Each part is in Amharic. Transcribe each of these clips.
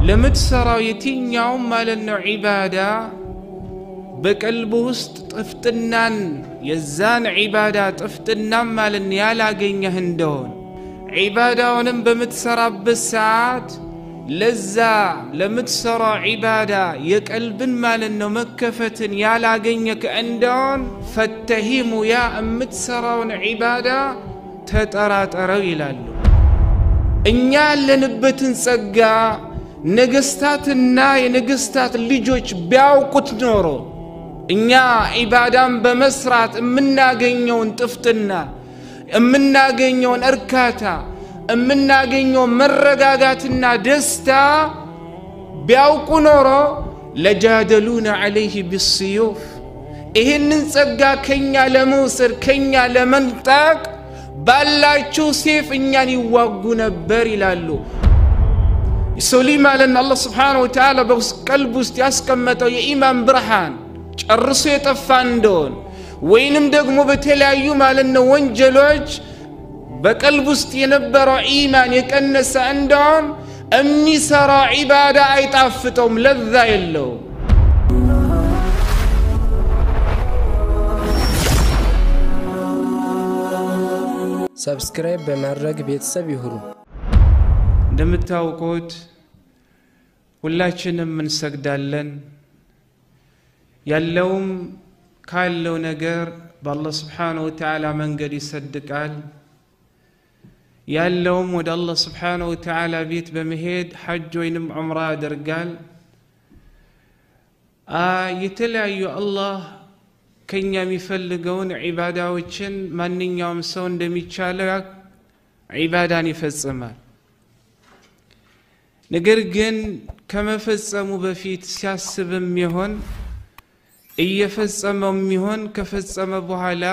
ለምትሰራው የትኛውም ማለት ነው ዒባዳ በቀልብ ውስጥ ጥፍጥናን የዛን ዒባዳ ጥፍጥናን ማለት ያላገኘህ እንደሆነ ዒባዳውንም በምትሰራበት ሰዓት ለዛ ለምትሰራው ዒባዳ የቀልብን ማለት ነው መከፈትን ያላገኘህ እንደሆነ ፈተሂሙ ያ የምትሰራውን ዒባዳ ተጠራጠረው ይላሉ። እኛ ያለንበትን ጸጋ ነገስታትና የነገስታት ልጆች ቢያውቁት ኖሮ እኛ ዒባዳን በመስራት የምናገኘውን ጥፍጥና የምናገኘውን እርካታ የምናገኘውን መረጋጋትና ደስታ ቢያውቁ ኖሮ ለጃደሉና ዐለይሂ ቢስዩፍ ይህንን ጸጋ ከኛ ለመውሰድ ከኛ ለመንጠቅ ባላቸው ሴፍ እኛን ይዋጉ ነበር ይላሉ። ሰሊም አለና አላህ ስብሓነሁ ወተዓላ በቀልብ ውስጥ ያስቀመጠው የኢማን ብርሃን ጨርሶ የጠፋ እንደሆነ ወይንም ደግሞ በተለያዩ ማለት ነው ወንጀሎች በቀልብ ውስጥ የነበረው ኢማን የቀነሰ እንደሆነ የሚሰራ ዒባዳ አይጣፍጠውም፣ ለዛ የለውም። ሰብስክራይብ በማድረግ ቤተሰብ ይሁኑ። እንደምታውቁት ሁላችንም እንሰግዳለን። ያለውም ካለው ነገር በአላህ ስብሓነሁ ወተዓላ መንገድ ይሰድቃል። ያለውም ወደ አላህ ስብሓነሁ ወተዓላ ቤት በመሄድ ሐጅ ወይንም ዑምራ ያደርጋል። የተለያዩ አላህ ከኛ የሚፈልገውን ዒባዳዎችን ማንኛውም ሰው እንደሚቻለው ዒባዳን ይፈጽማል። ነገር ግን ከመፈጸሙ በፊት ሲያስብም ይሆን እየፈጸመም ይሆን ከፈጸመ በኋላ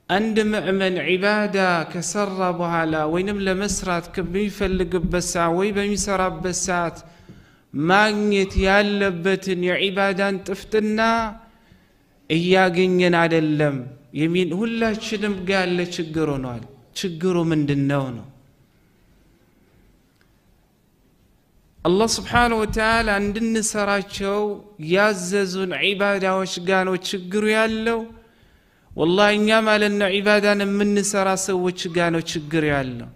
አንድ ሙእሚን ዒባዳ ከሰራ በኋላ ወይንም ለመስራት ከሚፈልግበት ሰዓት ወይ በሚሰራበት ሰዓት ማግኘት ያለበትን የዒባዳን ጥፍጥና እያገኘን አይደለም የሚል ሁላችንም ጋር ያለ ችግር ሆኗል። ችግሩ ምንድነው ነው? አላህ ስብሓነሁ ወተዓላ እንድንሰራቸው ያዘዙን ዒባዳዎች ጋር ነው ችግሩ ያለው። ወላሂ እኛ ማለት ነው ዒባዳን የምንሰራ ሰዎች ጋር ነው ችግር ያለው።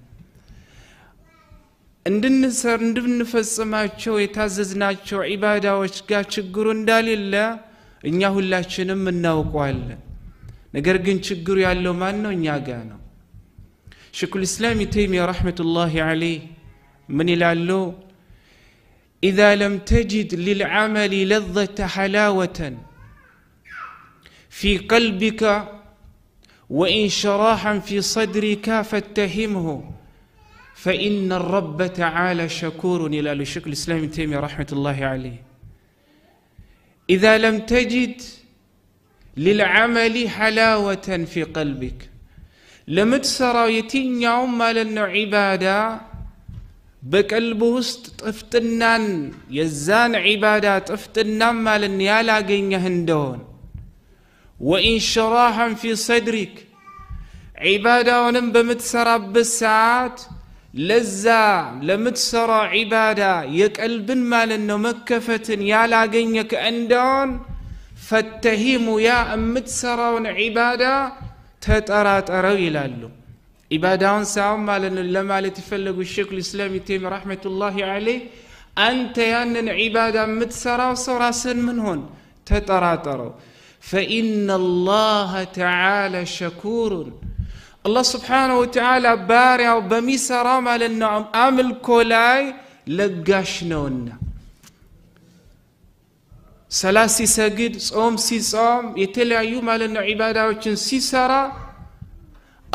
እንድንፈጽማቸው የታዘዝናቸው ዒባዳዎች ጋር ችግሩ እንዳሌለ እኛ ሁላችንም እናውቀዋለን። ነገር ግን ችግሩ ያለው ማን ነው? እኛ ጋር ነው። ሸይኹል ኢስላም ተይሚያ ረሕመቱላሂ ዐለይህ ምን ይላሉ? إذا لم تجد للعمل لذة حلاوة في قلبك وإنشراحا في صدرك فاتهمه فإن الرب تعالى شكور. إلى الشيخ الإسلام ابن تيمية رحمة الله عليه إذا لم تجد للعمل حلاوة في قلبك لم تسرى يتنيوم مالنا عبادة በቀልብ ውስጥ ጥፍጥናን የዛን ዒባዳ ጥፍጥናን ማለት ያላገኘህ እንደሆነ ወኢንሽራሐን ፊ ሰድሪክ ዒባዳውንም በምትሰራበት ሰዓት ለዛ ለምትሰራ ዒባዳ የቀልብን ማለት ነው መከፈትን ያላገኘህ እንደሆነ ፈተሂሙ ያ የምትሰራውን ዒባዳ ተጠራጠረው ይላሉ። عبادان ساوم مالن لما لتفلق الشيخ الإسلام تيمية رحمة الله عليه أنت يانن عبادة متسرى وصراسن من هون تتراتروا فإن الله تعالى شكور. الله سبحانه وتعالى بارع وبميسرى مالن عمل كولاي لقاشنونا سلاسي سجد صوم سي صوم يتلعيو مالن عبادة وچن سي سرى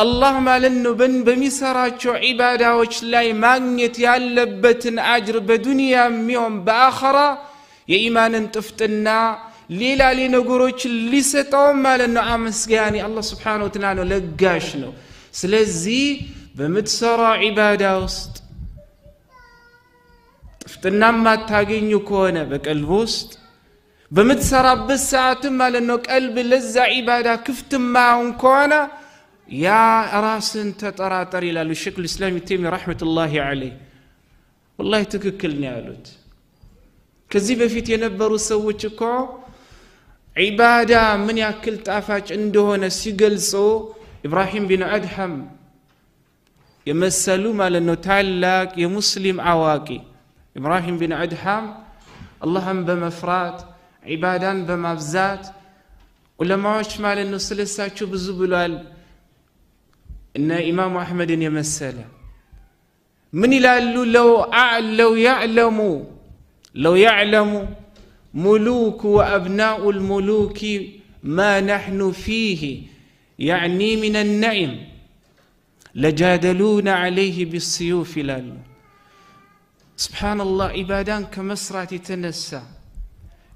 الله مالنو بميسراچو عباداوچ لاي ماغنيت يالبتن اجر بدنيا ميوم باخره يايمانن طفتنا ليلا لي نغروچ ليسطو مالنو امسغاني الله سبحانه وتعالى لغاش نو. سلازي بمتسرا عبادا وسط طفتنا ما تاغينو كونه بقلب وسط بمتسرابت ساعت مالنو قلب لذا عبادا كفت ماون كونه يا راسن تطراطر الى الشيخ الاسلام تيمي رحمه الله عليه والله ትክክል ነው ያሉት ከዚህ በፊት የነበሩ ሰዎች እኮ ዒባዳ ምን ያክል ጣፋጭ እንደሆነ ሲገልጹ ኢብራሂም ቢን አድሐም የመሰሉ ማለት ነው ታላቅ የሙስሊም አዋቂ ኢብራሂም ቢን አድሐም አላህን በመፍራት ዒባዳን በማብዛት ዑለማዎች ማለት ነው ስለሳቸው ብዙ ብሏል እነ ኢማም አህመድን የመሰለ ምን ይላሉ لو يعلم ملوك وأبناء الملوك ما نحن فيه يعني من النعم لجادلون عليه بالسيوف لال سبحان الله عبادان كمسرات تنسى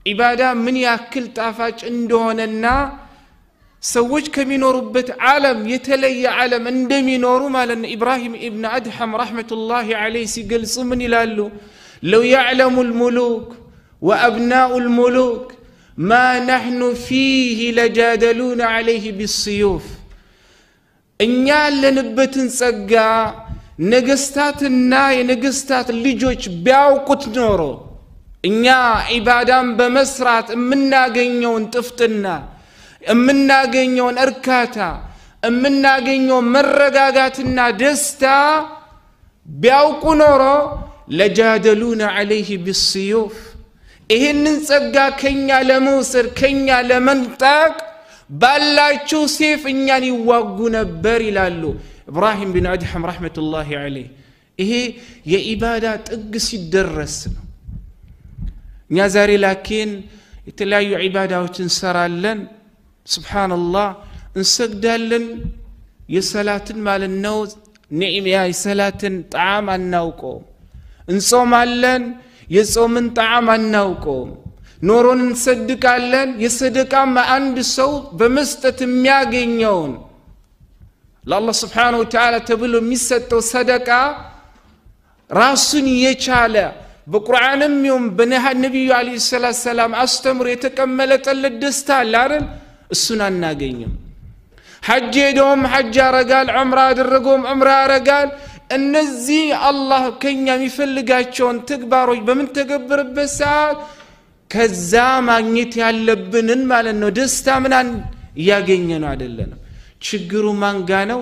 عبادان من يأكل تافاج اندوننا سوج كمينوربت عالم يتلي عالم اندمينورو مالن إبراهيم ابن أدحم رحمة الله عليه سيقل صمني لالو لو يعلم الملوك وأبناء الملوك ما نحن فيه لجادلون عليه بالسيوف إنيا لنبتن سقا نقستاتنا ينقستات الليجوش بياوكت نورو إنيا عبادان بمسرات منا قنيون تفتنا منا قنيون أركاتا منا قنيون مرقاقاتنا دستا بياوكو نورو لجادلون عليه بالسيوف إهنن سقا كنيا لموسر كنيا لمنطق بالاچو سيف إنياني واقو نبر لالو إبراهيم بن أدحم رحمة الله عليه إيه يا إبادات أقسي الدرس نيازاري لكن يتلايو عبادة وتنسرالن سبحان الله انسقدالن يسالاتن مال النوز نعم يا يسالاتن طعام النوكو እንጾማለን የጾምን ጣዕም አናውቀውም ኖሮን እንሰድቃለን የሰደቃም አንድ ሰው በመስጠት የሚያገኘውን ለአላህ Subhanahu Wa Ta'ala ተብሎ የሚሰጠው ሰደቃ ራሱን የቻለ በቁርአንም ይሁን በነብዩ አለይሂ ሰላም አስተምሮ የተቀመለጠለት ደስታ አለ አይደል እሱን አናገኝም ሐጅ ሄዶም ሐጅ ያረጋል ዑምራ አደረገውም ዑምራ ያረጋል እነዚህ አላህ ከኛ የሚፈልጋቸውን ተግባሮች በምን ተገብርበት ሰዓት ከዛ ማግኘት ያለብንን ማለት ነው ደስታ ምን ያገኘነው አይደለም ችግሩ ማንጋ ነው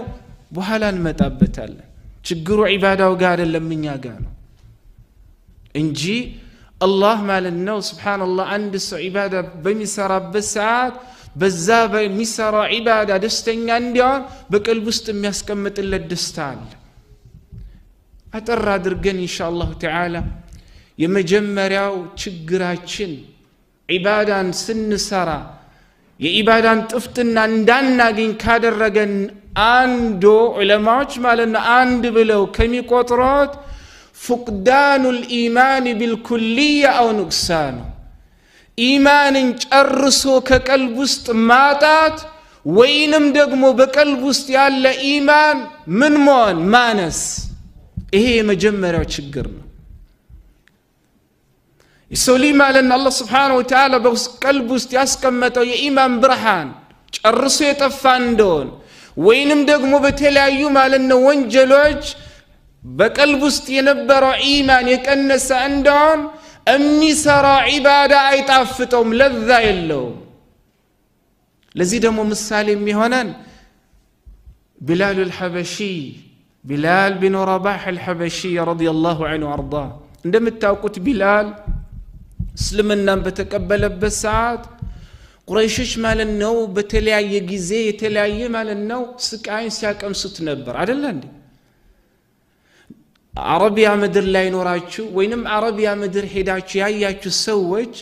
በኋላ እንመጣበታለን ችግሩ ዒባዳው ጋር አይደለም እኛ ጋር ነው እንጂ አላህ ማለት ነው ሱብሃንአላህ አንድ ሰው ዒባዳ በሚሰራበት ሰዓት በዛ በሚሰራ ዒባዳ ደስተኛ እንዲሆን በቀልብ ውስጥ የሚያስቀምጥለት ደስታ አለ أترى درجن إن شاء الله تعالى يمجمّر تشجراችን عبادة سن سرا يعبادة تفتنا ندنا جن كادر رجن عنده علماء مالنا عند بلو كمي قطرات فقدان الإيمان بالكلية أو نقصانه إيمان أرسو كقلب وسط ماتات وينم دقمو بقلب وسط يالا إيمان من مون مانس إيه مجمّر وتشجرنا يسولي مالنا الله سبحانه وتعالى بس قلب وسط يسكمته يا إيمان برهان أرسو يتفاندون وينم دقمو بتلايو مالنا وانجلوج بقلب وسط ينبرو إيمان يكنس عندهم أمي سرى عبادة أيتعفتهم لذة اللوم لزيدهم السالم مهنا بلال الحبشي بلال بن رباح الحبشي رضي الله عنه وأرضاه عندما التوقت بلال سلمنا بتقبل بساعات قريشش مال النو بتلاعي جزي تلاعي مال النو سكاين ساك أمسط نبر عدل عندي عربيا مدر لا ينوراتشو وينم عربيا مدر حداتشو هاياتشو سوج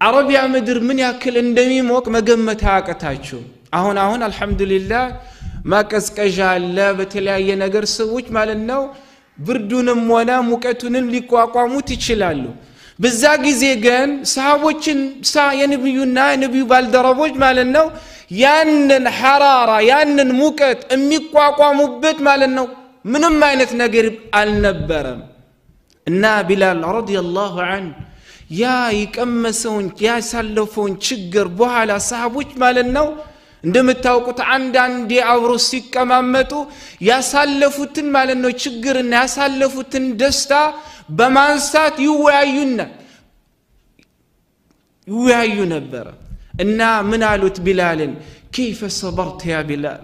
عربيا مدر من ياكل اندمي موك مقمت هاكتاتشو اهون الحمد لله ما كسكجال لا بتلاقي نجر سوج مال النو بردونم ونا موكتونم ليقواقوامو تيشلالو بزاقي زيغان صحابوچن ينبيونا نبيو بالدربوج مال النو يانن حرارة يانن موكت اميقواقوامو بيت مال النو منم عينت نقرب النبرم النا بلال رضي الله عنه يا يكمسون يا سلفون شجر بوحالا صحابوش مالنو عندما تاوقت عندي عبروسي كمامتو يا سلفوتن مالنو شجر يا سلفوتن دستا በማንሳት ይወያዩ ነበር እና ምን አሉት ቢላልን كيف صبرت يا بلال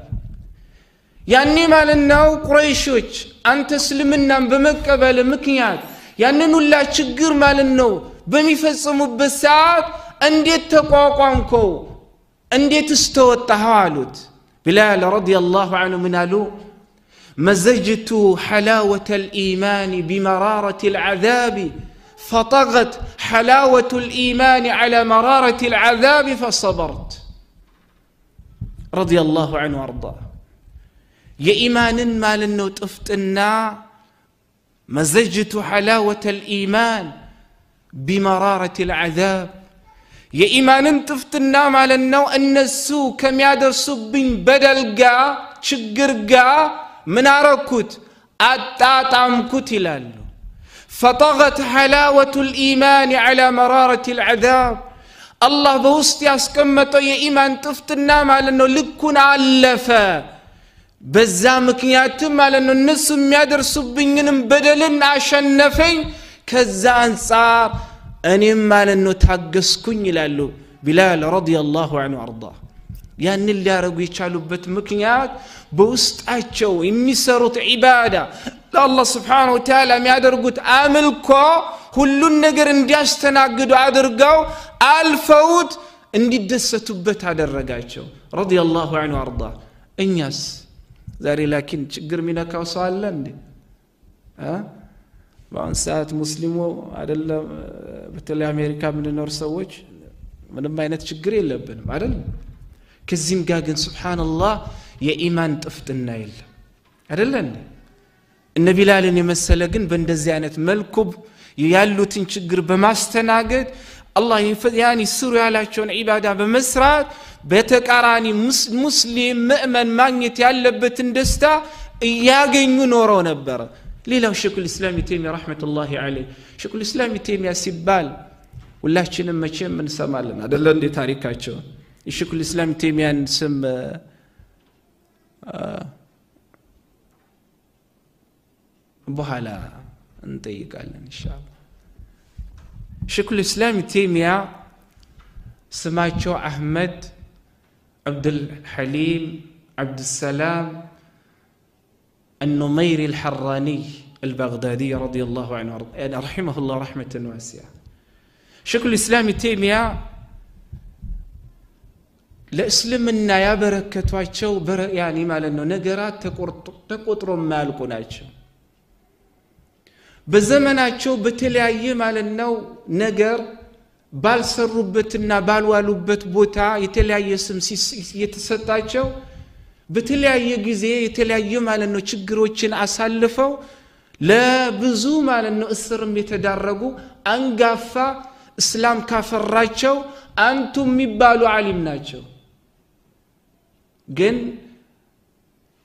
ያኔ ማለት ነው ቁረይሾች አንተ እስልምናን በመቀበል ምክንያት ያንን ሁላ ችግር ማለት ነው በሚፈጽሙበት ሰዓት እንዴት ተቋቋምከው እንዴት استወጣኸው አሉት بلال رضي الله عنه من قالوا مزجت حلاوة الإيمان بمرارة العذاب فطغت حلاوة الإيمان على مرارة العذاب فصبرت رضي الله عنه وارضاه يا إيمان ما لنو تفتنا مزجت حلاوة الإيمان بمرارة العذاب يا إيمان تفتنا ما لنو أن السوء كم يدرسوا بين بدل قا شجر قا من أركوت أتعمكوت لالو فطغت حلاوة الإيمان على مرارة العذاب الله بوسط ياسكمتو يا إيمان تفتنا ما لنو لكون علفا بزامك ياتم على أنه الناس يدرسوا بينهم بدلن عشان نفين كزان صار أني ما لأنه تحقسكن لالو بلال رضي الله عنه وأرضاه يعني اللي أرجو يشالوا بتمكنيات بوسط أشوا يمسروا عبادة الله سبحانه وتعالى ما يدرجوا عملكوا كلن نجر إندياستنا قدوا أدرجوا الفوت إندي دستوا بت هذا الرجاجو رضي الله عنه وأرضاه إنياس زاري لكن ችግር ሚነካው ሰው አለ እንዴ በአሁን ሰዓት ሙስሊሙ አይደለም በተለይ አሜሪካ ምንኖር ሰዎች ምንም አይነት ችግር የለብንም አይደል ከዚህም ጋር ግን ሱብሃንአላህ የኢማን ጥፍጥና የለም አይደል እነ ቢላልን የመሰለ ግን በእንደዚህ አይነት መልኩ ያሉትን ችግር በማስተናገድ الله يعني سوري على شون عبادة بمسرات بتقاراني مسلم مؤمن ماغنيت يالبت اندستا ياغنيو نورو نبر ليلة شيخ الإسلام تيمية رحمة الله عليه شيخ الإسلام تيمية سبال ሁላችንም መቼም እንሰማለን አይደል እንደ ታሪካቸው የሼክ الإسلام تيمية ስም በኋላ እንጠይቃለን ኢንሻአላህ شيخ الإسلام تيمية سماچو أحمد عبد الحليم عبد السلام النميري الحراني البغدادي رضي الله عنه يعني رحمه الله رحمة واسعة شيخ الإسلام تيمية لإسلامنا يا بركتواچو يعني مالنو نغرات تقطرو مالكو ናቸው በዘመናቸው በተለያየ ማለት ነው ነገር ባልሰሩበትና ባልዋሉበት ቦታ የተለያየ ስም የተሰጣቸው በተለያየ ጊዜ የተለያየ ማለት ነው ችግሮችን አሳልፈው ለብዙ ማለት ነው እስርም የተዳረጉ አንጋፋ እስላም ካፈራቸው አንቱም የሚባሉ ዓሊም ናቸው ግን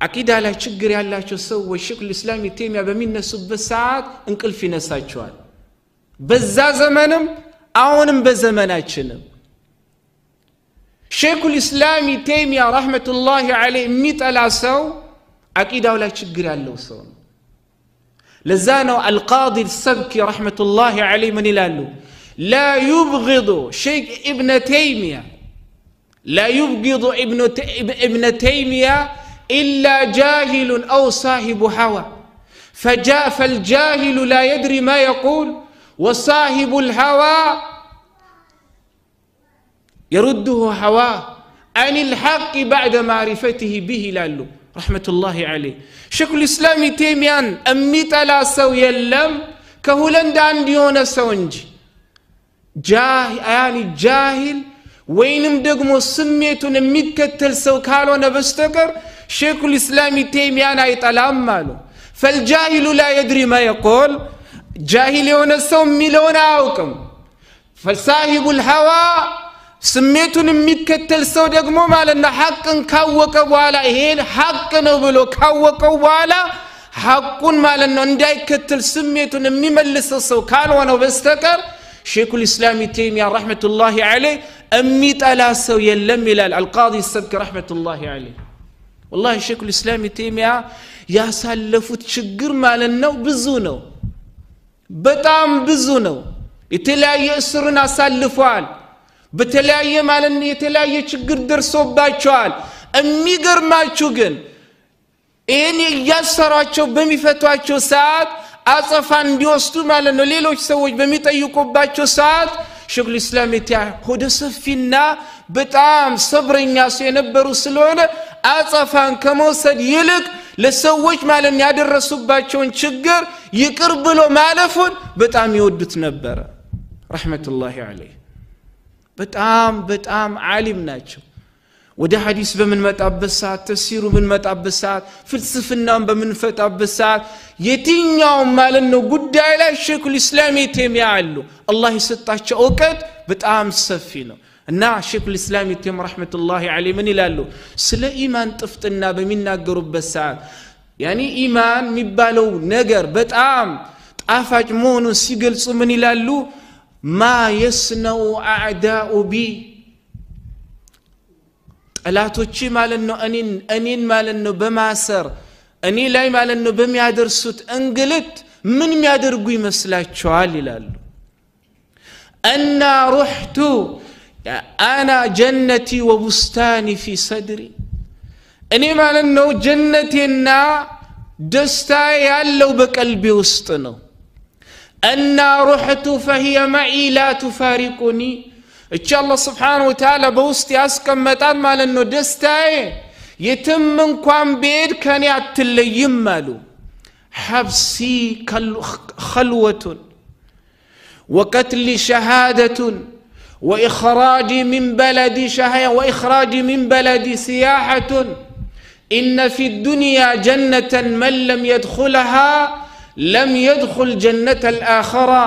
አቂዳ ላይ ችግር ያላቸው ሰዎች ሼክ الإسلام تيمية በሚነሱበት ሰዓት እንቅልፍ ይነሳቸዋል በዛ ዘመንም አሁንም በዘመናችንም ሼክ الإسلام تيمية رحمة الله عليه የሚጠላ ሰው አቂዳው ላይ ችግር ያለው ሰው ለዛ ነው القاضي السبكي رحمة الله عليه من ይላሉ لا يبغض شيخ ابن تيمية لا يبغض ابن تيمية إلا جاهل أو صاحب هوى فالجاهل لا يدري ما يقول وصاحب الهوى يرده هواه عن الحق بعد معرفته به لالو رحمة الله عليه شيخ الإسلام تيمية أميت على سو يلم كهولند عنديون سونجي يعني جاهل وينم دقمو سميتون ميكتل سو كالونا بستقر شيخ الإسلام تيمية أنا يطلع ماله فالجاهل لا يدري ما يقول جاهل يونسهم ملون أوكم فصاحب الهوى سميتون ميكتل سو دقمو مالنا حقا كوك والا هين حقا نبلو كوك والا حقا مالنا نداي كتل سميتون مملس سو كالونا بستقر شيخ الإسلام تيمية رحمة الله عليه أميت على سو يلم إلى القاضي السبكي رحمة الله عليه والله شيخ الإسلام تيمية يا سلفوت شجر مالنا وبزونو በጣም ብዙ ነው የተለያየ እስርን አሳልፈዋል በተለያየ ማለት የተለያየ ችግር ደርሶባቸዋል የሚገርማችሁ ግን እኔ ያሰራቸው በሚፈቷቸው ሰዓት አጸፋ እንዲወስዱ ማለት ነው ሌሎች ሰዎች በሚጠይቁባቸው ሰዓት ሸይኹል ኢስላም ሆደ ሰፊና በጣም ሰብረኛ የነበሩ ስለሆነ አጸፋን ከመውሰድ ይልቅ ለሰዎች ማለት ያደረሱባቸውን ችግር ይቅር ብሎ ማለፉን በጣም ይወዱት ነበር ረህመቱላሂ ዐለይሂ በጣም ዓሊም ናቸው ወደ ሐዲስ በመንመጣበት ሰዓት ተፍሲሩ በመንመጣበት ሰዓት ፍልስፍናን በመንፈታበት ሰዓት የትኛው ማለት ነው ጉዳይ ላይ ሸይኹል ኢስላም ተይሚያ አሉ አላህ ይሰጣቸው ዕውቀት በጣም ሰፊ ነው እና ሸይኹል ኢስላም ተይሚያ ረህመቱላሂ ዐለይሂ ምን ይላሉ ስለ ኢማን ጥፍጥና በሚናገሩበት ሰዓት ያኒ ኢማን የሚባለው ነገር በጣም ጣፋጭ መሆኑን ሲገልጹ ምን ይላሉ ማ የስነው አዕዳኡ ቢ ጠላቶች ማለት ነው እኔን ማለት ነው በማሰር እኔ ላይ ማለት ነው በሚያደርሱት እንግልት ምን የሚያደርጉ ይመስላችኋል ይላሉ እና ሩህቱ አና ጀነቲ ወቡስታኒ ፊ ሰድሪ እኔ ማለት ነው ጀነቴና ደስታ ያለው በቀልቤ ውስጥ ነው እና ሩህቱ فهي معي لا تفارقني እቺ አላህ Subhanahu Wa Ta'ala በውስጥ ያስቀመጣት ማለት ነው ደስታዬ የትም እንኳን ቤድ ከኔ አትለይም አሉ حبسي خلوة وقتل شهادة وإخراجي من بلدي شهية وإخراجي من بلدي سياحة إن في الدنيا جنة من لم يدخلها لم يدخل جنة الآخرة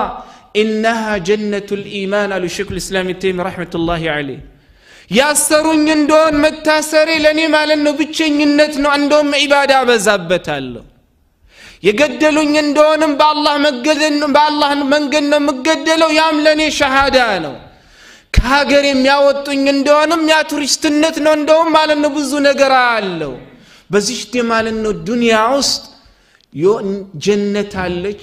إنها جنة الإيمان على شكل الإسلام التيمي رحمة الله عليه ياسرون يندون متاسري لني ما لنو بتشين ينتنو عندهم عبادة بزابتالو يقدلون يندون بالله منقدن مقدلو ياملني شهادانو كهاجر يمياوتون يندون يا تورستنت نندوم ما لنو بزو نقرالو بزيشتي ما لنو الدنيا عست يو جنة اللي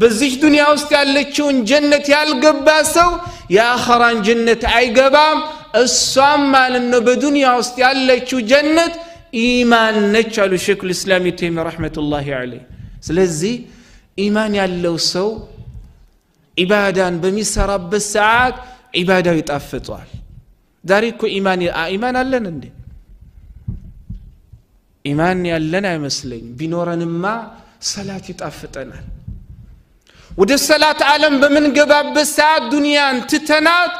በዚህ ዱንያ ውስጥ ያለችውን ጀነት ያልገባ ሰው ያኸራን ጀነት አይገባም እሷም ማለት ነው በዱንያ ውስጥ ያለችው ጀነት ኢማን ነች አሉ ሸይኹል ኢስላም ተይሚያ ረህመቱላሂ ዐለይሂ ስለዚህ ኢማን ያለው ሰው ኢባዳን በሚሰራበት ሰዓት ኢባዳው ይጣፍጣል ዛሬ እኮ ኢማን አለን እንዴ ኢማን ያለን አይመስለኝ ቢኖርንማ ሰላት ይጣፍጠናል ወደ ሰላት ዓለም በመንገባበት ሰዓት ዱንያን ትተናት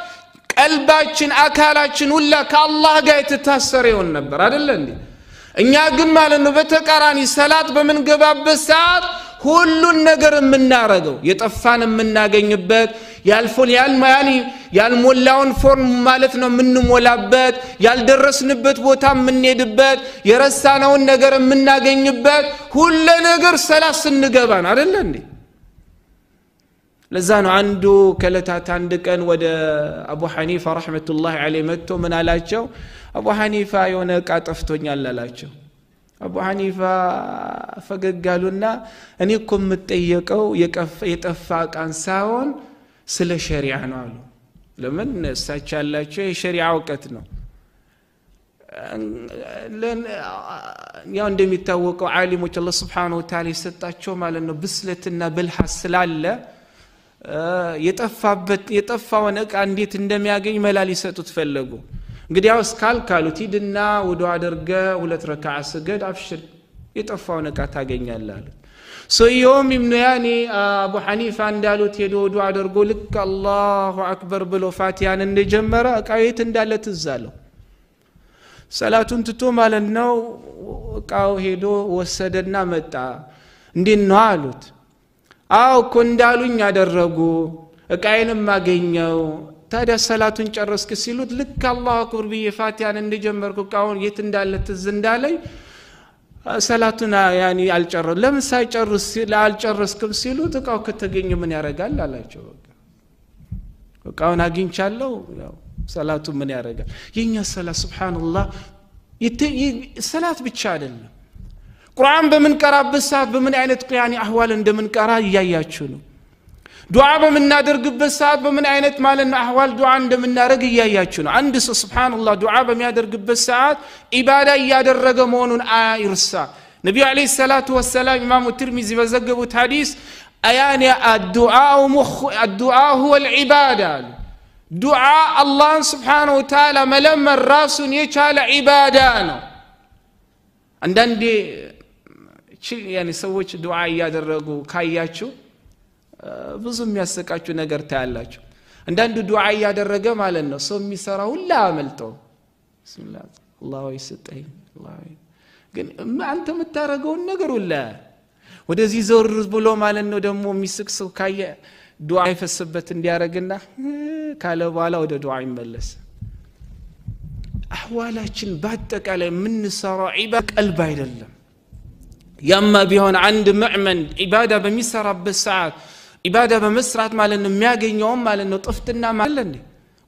ቀልባችን አካላችን ሁላ ከአላህ ጋር የተታሰረ ይሆን ነበር አይደል እንዴ እኛ ግን ማለት ነው በተቃራኒ ሰላት በመንገባበት ሰዓት ሁሉን ነገር የምናረገው የጠፋን የምናገኝበት ያልፎን ያልሞላውን ፎርም ማለት ነው የምንሞላበት ያልደረስንበት ቦታ የምንሄድበት የረሳነውን ነገር የምናገኝበት ሁሉ ነገር ሰላት ስንገባ ነው አይደል እንዴ ለዛኑ አንዱ ከለታት አንድ ቀን ወደ አቡ ሐኒፋ ረህመቱላሂ ዐለይሂ መጥቶ ምን አላቸው አቡ ሐኒፋ የሆነ ዕቃ ጠፍቶኛል አላቸው አቡ ሐኒፋ ፈገጋሉና እኔ እኮ የምጠየቀው የጠፋ ዕቃን ሳይሆን ስለ ሸሪዓ ነው አሉ ለምን እሳቸው ያላቸው የሸሪዓ ዕውቀት ነው ያው እንደሚታወቀው ዓሊሞች አላህ Subhanahu Wa Ta'ala የሰጣቸው ማለት ነው ብስለትና ብልሃት ስላለ የጠፋውን ዕቃ እንዴት እንደሚያገኝ መላ ሊሰጡት ፈለጉ እንግዲህ ያው ካልካሉት ሂድና ወዶ አድርገ ሁለት ረካዓ ስገድ አፍሽር የጠፋውን ዕቃ ታገኛለህ አሉት ሰውየውም ኢብኑ ያኒ አቡ ሐኒፋ እንዳሉት ሄዶ ወዶ አድርጎ ልክ አላሁ አክበር ብሎ ፋቲሃን እንደጀመረ ዕቃው የት እንዳለ ትዝ አለው ሰላቱን ትቶ ማለት ነው ዕቃው ሄዶ ወሰደና መጣ እንዴት ነው አሉት አው እኮ እንዳሉኝ ያደረጉ ዕቃዬንም ማገኘው ታዲያ ሰላቱን ጨረስክ ሲሉት ልክ አላሁ አክበር ብዬ ፋቲሃን እንደጀመርኩ ዕቃውን የት እንዳለ ትዝ እንዳለኝ ሰላቱን ያኒ አልጨረስ ለምን ሳይጨርስ አልጨረስክም ሲሉት ዕቃው ከተገኘ ምን ያረጋል አላቸው ዕቃውን አግኝቻለሁ ያው ሰላቱ ምን ያረጋል የኛ ሰላት ሱብሃንአላህ ሰላት ብቻ አይደለም ቁርአን በምን ቀራበት ሰዓት በምን አይነት ያኒ አህዋል እንደምን ቀራ ያያችሁ ነው ዱዓ በመናደርግበት ሰዓት በምን አይነት ማለት አህዋል ዱዓ እንደምናረግ ያያችሁ ነው አንድ ሰው ሱብሃንአላህ ዱዓ በሚያደርግበት ሰዓት ኢባዳ ያደረገ መሆኑን አይርሳ ነብዩ አለይሂ ሰላቱ ወሰለም ኢማሙ ትርሚዚ በዘገቡት ሐዲስ አያኒ الدعاء هو العباده ዱዓ አላህ Subhanahu Wa Ta'ala መለመን ራሱን የቻለ ኢባዳ ነው አንዳንዴ يعني ሰዎች ዱዓ ያደረጉ ካያችሁ ብዙ የሚያሰቃችሁ ነገር ታያላችሁ አንዳንዱ ዱዓ ያደረገ ማለት ነው ሰው የሚሰራ ሁላ አመልጠው ቢስሚላህ አላህ ይስጠኝ አላህ ግን አንተ የምታረገው ነገር ሁላ ወደዚህ ዞር ብሎ ማለት ነው ደግሞ የሚስቅ ሰው ካየ ዱዓ ይፈስበት እንዲያረግና ካለ በኋላ ወደ ዱዓ ይመለስ አህዋላችን በአጠቃላይ ምን ሰራው ኢባዳ ቀልብ አይደለም ያማ ቢሆን አንድ ሙእሚን ኢባዳ በሚሰራበት ሰዓት ኢባዳ በመስራት ማለት ነው የሚያገኘው ማለት ነው ጥፍትና ማለት ነው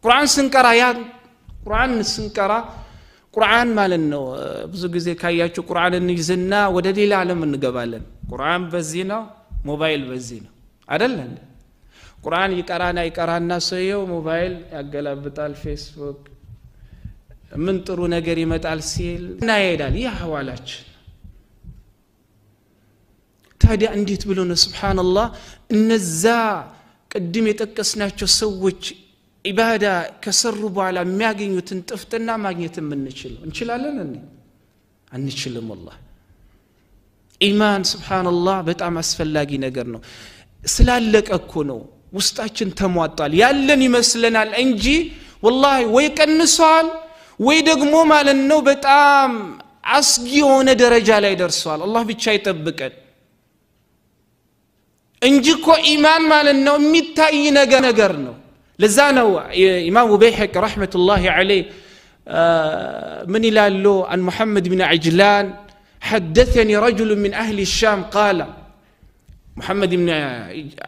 ቁርአን ስንቀራ ያ ቁርአን ስንቀራ ቁርአን ማለት ነው ብዙ ጊዜ ካያችሁ ቁርአንን ይዘና ወደ ሌላ ዓለም እንገባለን ቁርአን በዚህ ነው ሞባይል በዚህ ነው አይደል እንዴ ቁርአን ይቀራና ሰየው ሞባይል ያገላብጣል ፌስቡክ ምን ጥሩ ነገር ይመጣል ሲል እና ይሄዳል ያ ሐዋላችን ታዲያ እንዴት ብሎ ነው ሱብሃንአላህ እነዛ ቅድም የጠቀስናቸው ሰዎች ኢባዳ ከሰሩ በኋላ የሚያገኙትን ጥፍጥና ማግኘት እንችላለን እንዴ አንችልም والله ኢማን ሱብሃንአላህ በጣም አስፈላጊ ነገር ነው ስላለቀ እኮ ነው ውስጣችን ተሟጣል ያለን ይመስለናል እንጂ والله ወይ ቀንሷል ወይ ደግሞ ማለት ነው በጣም አስጊ የሆነ ደረጃ ላይ ደርሷል አላህ ብቻ ይጠብቀን እንጂ እኮ ኢማን ማለት ነው የሚታይ ነገር ነው ለዛ ነው ኢማሙ በይሐቂ ረህመቱላሂ ዐለይሂ من ይላሉ عن محمد بن عجلان حدثني رجل من أهل الشام قال محمد بن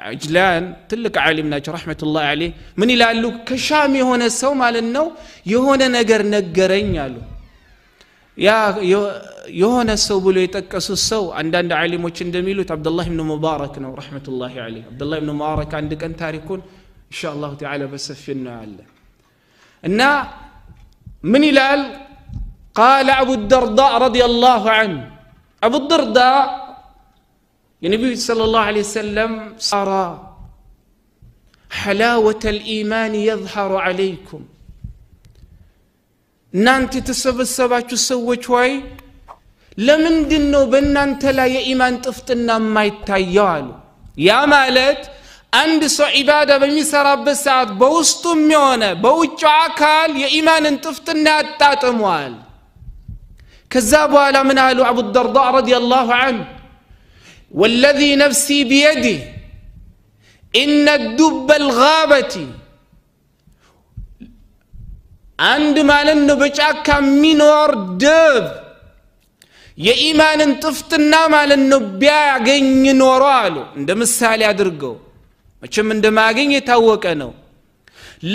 عجلان تلك عالمنا رحمة الله عليه من ይላሉ ከሻም የሆነ ሰው ማለት ነው የሆነ ነገር ነገረኝ አሉ ያ የሆነ ሰው ብሎ የተቀሱ ሰው አንዳንድ ዓሊሞች እንደሚሉት አብዱላህ ኢብኑ ሙባረክ ነው ረህመቱላሂ ዐለይሂ አብዱላህ ኢብኑ ሙባረክ አንድ ቀን ታሪኩን ኢንሻአላህ ተዓላ በሰፊና አለ እና ምን ይላል قال ابو الدرداء رضي الله عنه ابو الدرداء النبي صلى الله عليه وسلم صار حلاوه الايمان يظهر عليكم እናንተ ተሰበሰባችሁ ሰዎች ሆይ ለምንድነው በእናንተ ላይ የኢማን ጥፍጥና የማይታየው አሉ ያ ማለት አንድ ሰው ኢባዳ በሚሰራበት ሰዓት በውስጡም የሆነ በውጭው አካል የኢማንን ጥፍጥና ያጣጥሟል ከዛ በኋላ ምን አሉ አቡ الدرداء رضي الله عنه والذي نفسي بيده ان الدب الغابه عند ማለት ነው በጫካ ሚኖር ድብ የኢማንን ጥፍጥና ማለት ነው ቢያገኝ ኖሮ አሉ እንደ ምሳሌ አድርገው መቼም እንደማያገኝ የታወቀ ነው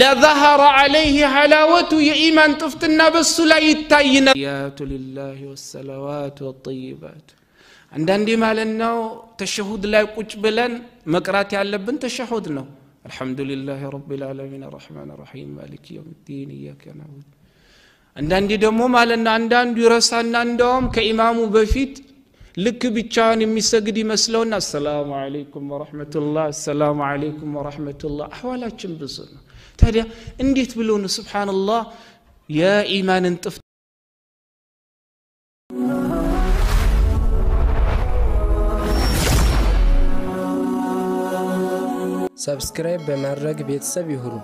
لظهر عليه حلاوه የኢማን ጥፍጥና በሱ ላይ ይታይና ያቱ لله والصلوات والطيبات አንዳንዴ ማለት ነው ተሸሁድ ላይ ቁጭ ብለን መቅራት ያለብን ተሸሁድ ነው الحمد لله رب العالمين الرحمن الرحيم مالك يوم الدين إياك نعبد አንዳንዴ ደግሞ ማለት ነው አንዳንዱ ይረሳና እንደውም ከኢማሙ በፊት ልክ ብቻውን የሚሰግድ ይመስለውና ሰላም አለይኩም ወራህመቱላህ ሰላም አለይኩም ወራህመቱላህ አህዋላችን ብዙ ነው ታዲያ እንዴት ብሎ ነው ሱብሃንአላህ የኢማንን ጥፍ ሰብስክራይብ በማድረግ ቤተሰብ ይሁኑ